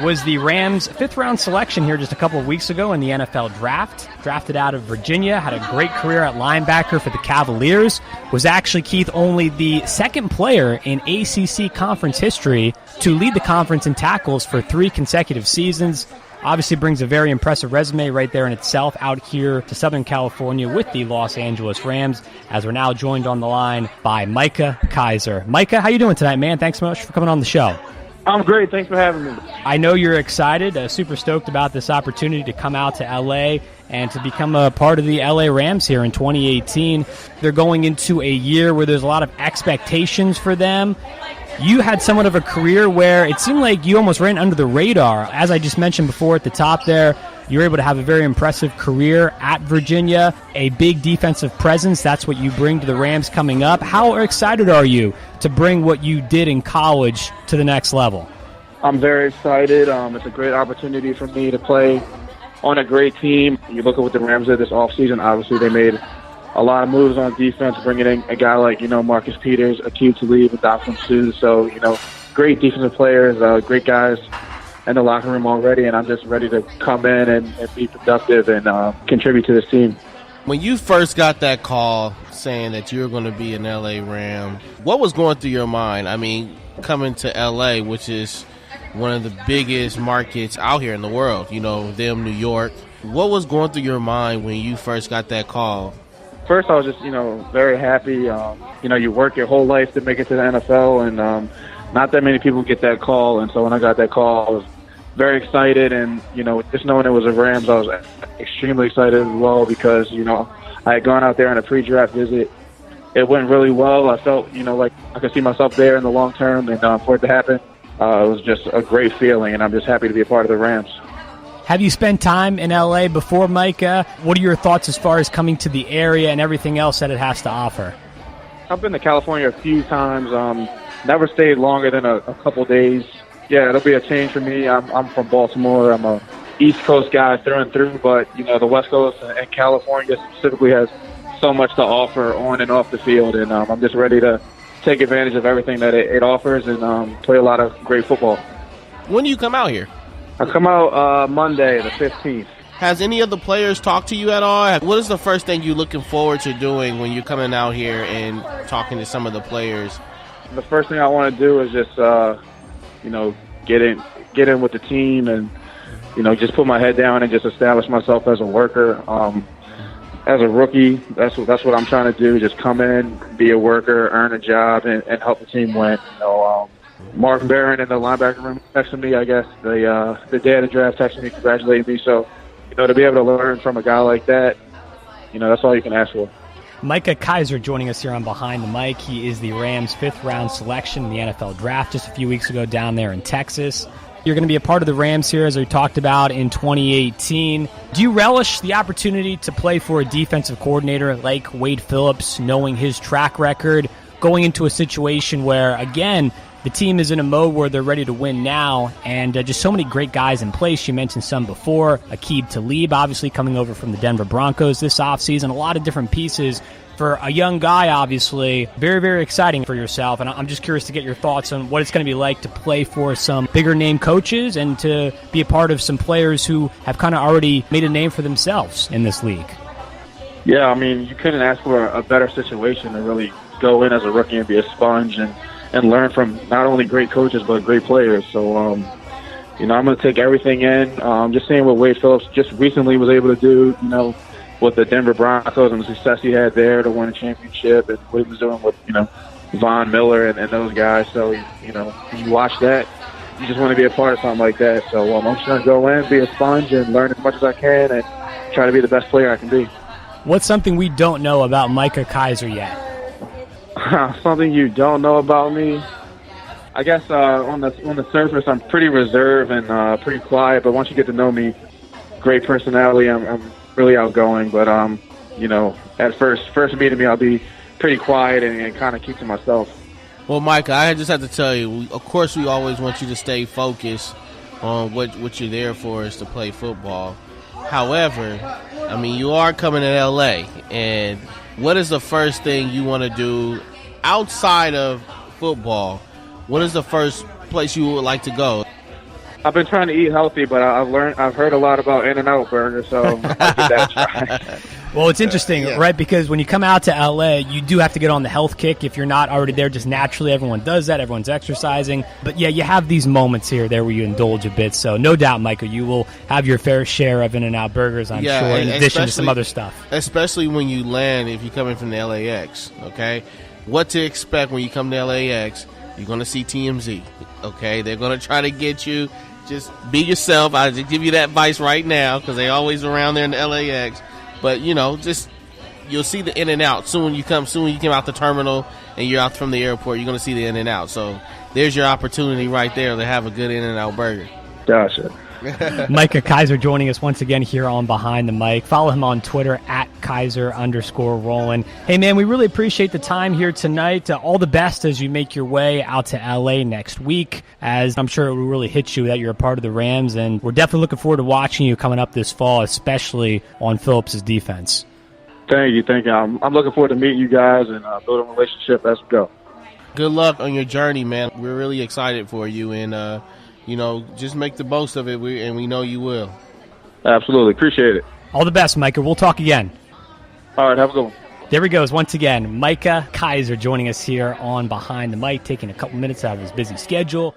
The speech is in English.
was the Rams' fifth-round selection here just a couple of weeks ago in the NFL Draft. Drafted out of Virginia, had a great career at linebacker for the Cavaliers. Was actually, Keith, only the second player in ACC conference history to lead the conference in tackles for 3 consecutive seasons. Obviously brings a very impressive resume right there in itself out here to Southern California with the Los Angeles Rams, as we're now joined on the line by Micah Kiser. Micah, how you doing tonight, man? Thanks so much for coming on the show. I'm great. Thanks for having me. I know you're excited, super stoked about this opportunity to come out to L.A. and to become a part of the L.A. Rams here in 2018. They're going into a year where there's a lot of expectations for them. You had somewhat of a career where it seemed like you almost ran under the radar. As I just mentioned before at the top there, you were able to have a very impressive career at Virginia, a big defensive presence. That's what you bring to the Rams coming up. How excited are you to bring what you did in college to the next level? I'm very excited. It's a great opportunity for me to play on a great team. You look at what the Rams did this offseason. Obviously, they made a lot of moves on defense, bringing in a guy like, Marcus Peters, Aqib Talib, and Dawson Sue. So, great defensive players, great guys in the locker room already, and I'm just ready to come in and be productive and contribute to this team. When you first got that call saying that you were going to be an L.A. Ram, what was going through your mind? I mean, coming to L.A., which is one of the biggest markets out here in the world, New York. What was going through your mind when you first got that call? First, I was just, very happy. You work your whole life to make it to the NFL, and not that many people get that call. And so when I got that call, I was very excited. And, just knowing it was the Rams, I was extremely excited as well because, I had gone out there on a pre-draft visit. It went really well. I felt, like I could see myself there in the long term. And for it to happen, it was just a great feeling. And I'm just happy to be a part of the Rams. Have you spent time in L.A. before, Micah? What are your thoughts as far as coming to the area and everything else that it has to offer? I've been to California a few times. Never stayed longer than a couple days. Yeah, it'll be a change for me. I'm from Baltimore. I'm a East Coast guy through and through, but, the West Coast and California specifically has so much to offer on and off the field, and I'm just ready to take advantage of everything that it offers and play a lot of great football. When do you come out here? I come out Monday, the 15th. Has any of the players talked to you at all? What is the first thing you're looking forward to doing when you're coming out here and talking to some of the players? The first thing I want to do is just, get in with the team and, just put my head down and just establish myself as a worker. As a rookie, that's what I'm trying to do, just come in, be a worker, earn a job, and help the team win. Mark Barron in the linebacker room texted me, I guess, the day of the draft texted me, congratulating me. So, to be able to learn from a guy like that, that's all you can ask for. Micah Kiser joining us here on Behind the Mic. He is the Rams' fifth-round selection in the NFL Draft just a few weeks ago down there in Texas. You're going to be a part of the Rams here, as we talked about, in 2018. Do you relish the opportunity to play for a defensive coordinator like Wade Phillips, knowing his track record, going into a situation where, again, the team is in a mode where they're ready to win now, and just so many great guys in place. You mentioned some before. Aqib Talib, obviously, coming over from the Denver Broncos this offseason. A lot of different pieces for a young guy, obviously. Very, very exciting for yourself, and I'm just curious to get your thoughts on what it's going to be like to play for some bigger-name coaches and to be a part of some players who have kind of already made a name for themselves in this league. Yeah, I mean, you couldn't ask for a better situation to really go in as a rookie and be a sponge and learn from not only great coaches but great players. So, I'm going to take everything in. Just seeing what Wade Phillips just recently was able to do, with the Denver Broncos and the success he had there to win a championship, and what he was doing with, Von Miller and those guys. So, when you watch that, you just want to be a part of something like that. So, I'm just going to go in, be a sponge, and learn as much as I can and try to be the best player I can be. What's something we don't know about Micah Kiser yet? Something you don't know about me? I guess on the surface, I'm pretty reserved and pretty quiet. But once you get to know me, great personality. I'm really outgoing. But at first meeting me, I'll be pretty quiet and kind of keep to myself. Well, Micah, I just have to tell you, of course, we always want you to stay focused on what you're there for, is to play football. However, I mean, you are coming to L.A., and what is the first thing you want to do outside of football? What is the first place you would like to go? I've been trying to eat healthy, but I've heard a lot about In-N-Out Burger, so I'll give that a try. Well, it's interesting, right? Because when you come out to L.A., you do have to get on the health kick. If you're not already there, just naturally, everyone does that. Everyone's exercising. But, yeah, you have these moments here or there where you indulge a bit. So, no doubt, Micah, you will have your fair share of In-N-Out burgers, I'm sure, in addition to some other stuff. Especially when you land, if you're coming from the LAX, okay? What to expect when you come to LAX, you're going to see TMZ, okay? They're going to try to get you. Just be yourself. I'll just give you that advice right now because they're always around there in the LAX. But, just you'll see the In-N-Out soon. You come out the terminal and you're out from the airport, you're going to see the In-N-Out. So there's your opportunity right there to have a good In-N-Out burger. Gotcha. Micah Kiser joining us once again here on Behind the Mic. Follow him on Twitter at Kiser_Roland. Hey, man, we really appreciate the time here tonight. All the best as you make your way out to L.A. next week, as I'm sure it will really hit you that you're a part of the Rams, and we're definitely looking forward to watching you coming up this fall, especially on Phillips' defense. Thank you. I'm looking forward to meeting you guys and building a relationship as we go. Good luck on your journey, man. We're really excited for you, and just make the most of it, and we know you will. Absolutely. Appreciate it. All the best, Micah. We'll talk again. All right. Have a good one. There he goes once again. Micah Kiser joining us here on Behind the Mic, taking a couple minutes out of his busy schedule.